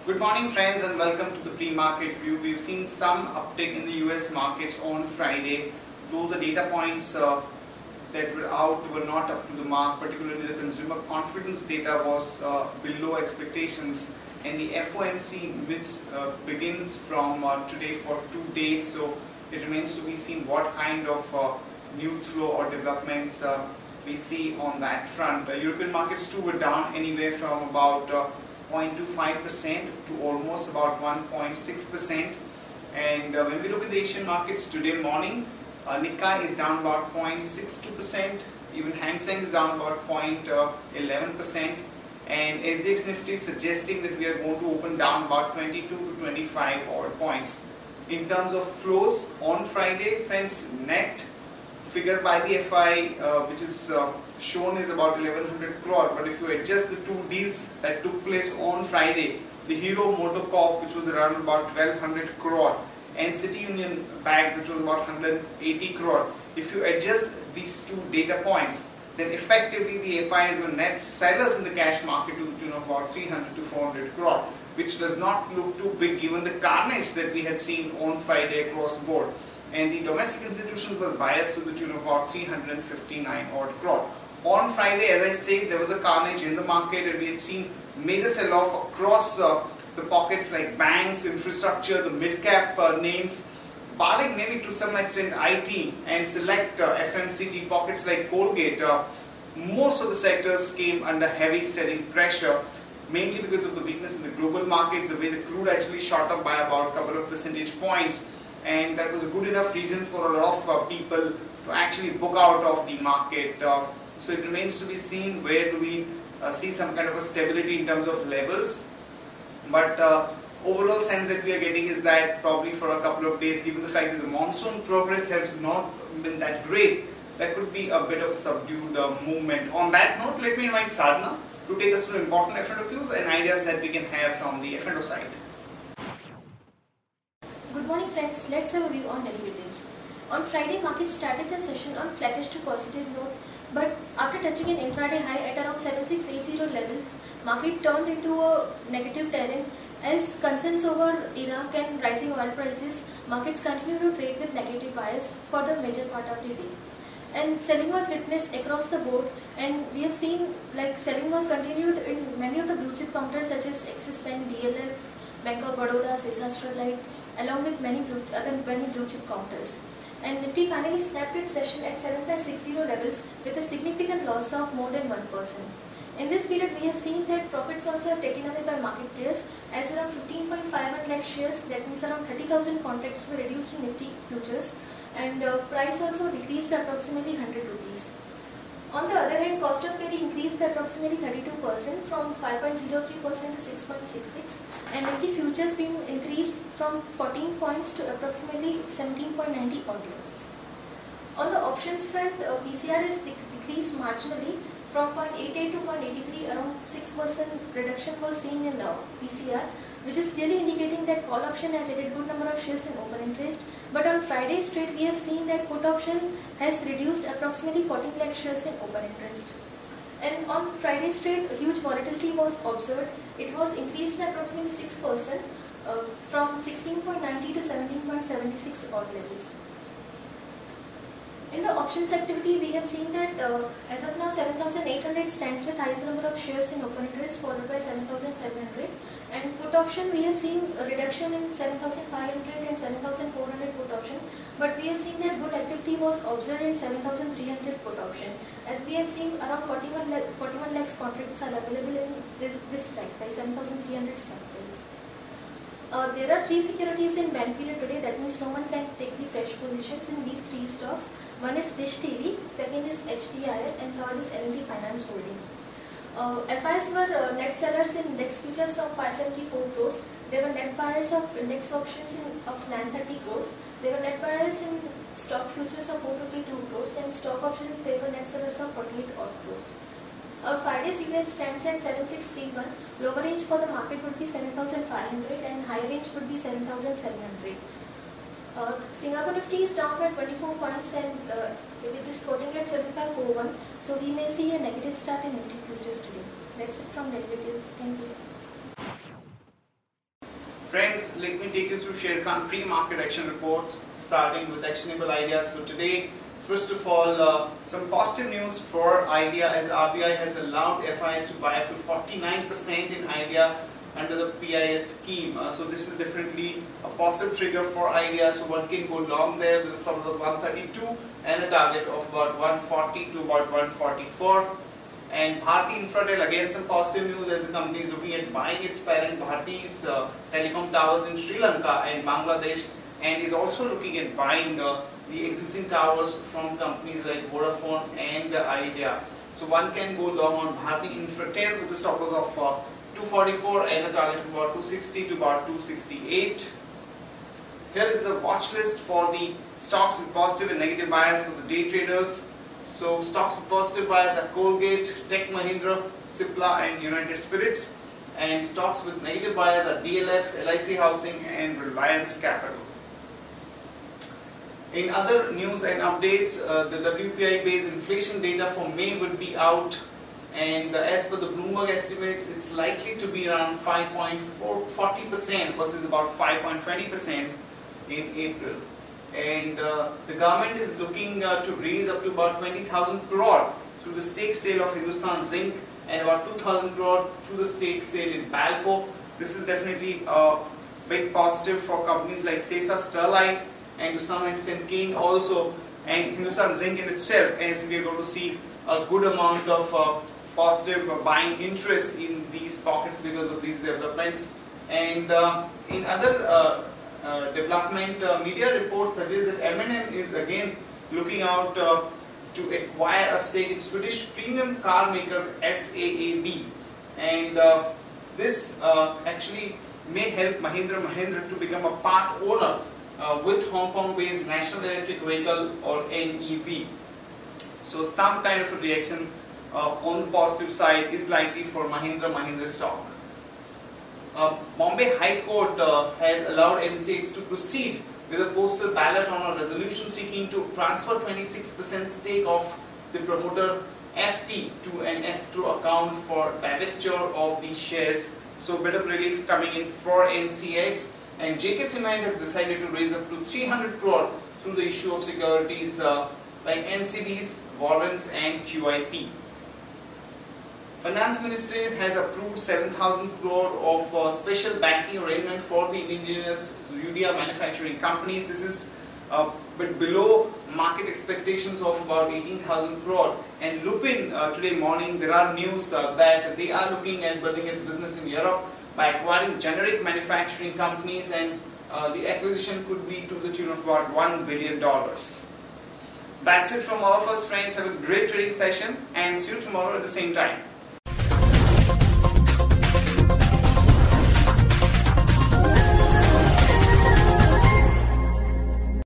Good morning friends and welcome to the pre-market view. We've seen some uptick in the US markets on Friday, though the data points that were out were not up to the mark. Particularly the consumer confidence data was below expectations, and the FOMC begins from today for 2 days, so it remains to be seen what kind of news flow or developments we see on that front. European markets too were down anywhere from about 0.25% to almost about 1.6%. And when we look at the Asian markets today morning, Nikkei is down about 0.62%, even Hang Seng is down about 0.11%, and SGX Nifty is suggesting that we are going to open down about 22 to 25 odd points. In terms of flows on Friday, friends, net figure by the FI which is shown is about 1100 crore, but if you adjust the two deals that took place on Friday, the Hero Motocorp, which was around about 1200 crore, and City Union Bank, which was about 180 crore, if you adjust these two data points, then effectively the FIs were net sellers in the cash market to the tune of about 300 to 400 crore, which does not look too big given the carnage that we had seen on Friday across the board. And the domestic institutions was biased to the tune of about 359 odd crore. On Friday, as I said, there was a carnage in the market, and we had seen major sell-off across the pockets like banks, infrastructure, the mid-cap names, barring maybe to some extent IT and select FMCG pockets like Colgate. Most of the sectors came under heavy selling pressure, mainly because of the weakness in the global markets, the way the crude actually shot up by about a couple of percentage points. And that was a good enough reason for a lot of people to actually book out of the market. So it remains to be seen where do we see some kind of a stability in terms of levels. But overall sense that we are getting is that probably for a couple of days, given the fact that the monsoon progress has not been that great, there could be a bit of subdued movement. On that note, let me invite Sadhana to take us through important F&O cues and ideas that we can have from the F&O side. Good morning friends, let's have a view on derivatives. On Friday, market started the session on flattish to positive note, but after touching an intraday high at around 7680 levels, market turned into a negative terrain as concerns over Iraq and rising oil prices. Markets continue to trade with negative bias for the major part of the day. And selling was witnessed across the board, and we have seen like selling was continued in many of the blue chip counters such as Axis Bank, DLF, Bank of Baroda, Sesa Sterlite, along with many blue chip counters. And Nifty finally snapped its session at 7560 levels with a significant loss of more than 1%. In this period, we have seen that profits also have taken away by market players, as around 15.51 lakh shares, that means around 30,000 contracts were reduced in Nifty futures, and price also decreased by approximately 100 rupees. On the other hand, cost of carry increased by approximately 32% from 5.03% to 6.66, and Nifty futures being increased from 14 points to approximately 17.90 odd levels. On the options front, PCR is decreased marginally from 0.88 to 0.83, around 6% reduction was seen in PCR, which is clearly indicating that call option has added good number of shares in open interest. But on Friday's trade, we have seen that put option has reduced approximately 14 lakh shares in open interest. And on Friday's trade, huge volatility was observed. It was increased by approximately 6% from 16.90 to 17.76 odd levels. In the options activity, we have seen that as of now 7,800 stands with highest number of shares in open interest, followed by 7,700. And put option, we have seen a reduction in 7,500 and 7,400 put option, but we have seen that good activity was observed in 7,300 put option, as we have seen around 41 lakhs contracts are available in this strike by 7,300 strike price. There are 3 securities in ban period today, that means no one can take the fresh positions in these 3 stocks. One is Dish TV, second is HDIL, and third is L&T Finance Holding. FIs were net sellers in index futures of 574 crores. They were net buyers of index options of 930 crores. They were net buyers in stock futures of 452 crores, and stock options they were net sellers of 48 odd crores. Friday's CPM stands at 7631. Lower range for the market would be 7500 and higher range would be 7700. Singapore Nifty is down by 24 points, and which is quoting at 7541. So we may see a negative start in Nifty futures today. That's it from derivatives. Thank you. Friends, let me take you through Sharekhan pre-market action report, starting with actionable ideas for today. First of all, some positive news for IDEA, as RBI has allowed FIs to buy up to 49% in IDEA under the PIS scheme. So this is definitely a positive trigger for IDEA. So one can go long there with a sort of 132 and a target of about 140 to about 144. And Bharti Infratel, again some positive news, as the company is looking at buying its parent Bharti's telecom towers in Sri Lanka and Bangladesh, and is also looking at buying the existing towers from companies like Vodafone and Idea. So one can go long on Bharti Infratel with the stop loss of 244 and a target of about 260 to about 268. Here is the watch list for the stocks with positive and negative bias for the day traders. So stocks with positive bias are Colgate, Tech Mahindra, Cipla and United Spirits, and stocks with negative bias are DLF, LIC Housing and Reliance Capital. In other news and updates, the WPI based inflation data for May would be out, and as per the Bloomberg estimates, it's likely to be around 5.40% versus about 5.20% in April. And the government is looking to raise up to about 20,000 crore through the stake sale of Hindustan Zinc and about 2,000 crore through the stake sale in Balco. This is definitely a big positive for companies like Sesa Sterlite and to some extent King also, and Hindustan Zinc in itself, as we are going to see a good amount of positive buying interest in these pockets because of these developments. And in other development, media reports suggest that M&M is again looking out to acquire a stake in Swedish premium car maker SAAB, and this actually may help Mahindra to become a part owner with Hong Kong based National Electric Vehicle or NEV. So some kind of a reaction on the positive side is likely for Mahindra stock. Bombay High Court has allowed MCX to proceed with a postal ballot on a resolution seeking to transfer 26% stake of the promoter FT to an escrow account for divestiture of these shares. So a bit of relief coming in for MCX, and JK Cement has decided to raise up to 300 crore through the issue of securities like NCDs, warrants and QIP. Finance Ministry has approved 7,000 crore of special banking arrangement for the indigenous urea manufacturing companies. This is a bit below market expectations of about 18,000 crore. And Lupin today morning, there are news that they are looking at building its business in Europe by acquiring generic manufacturing companies, and the acquisition could be to the tune of about $1 billion. That's it from all of us, friends. Have a great trading session and see you tomorrow at the same time.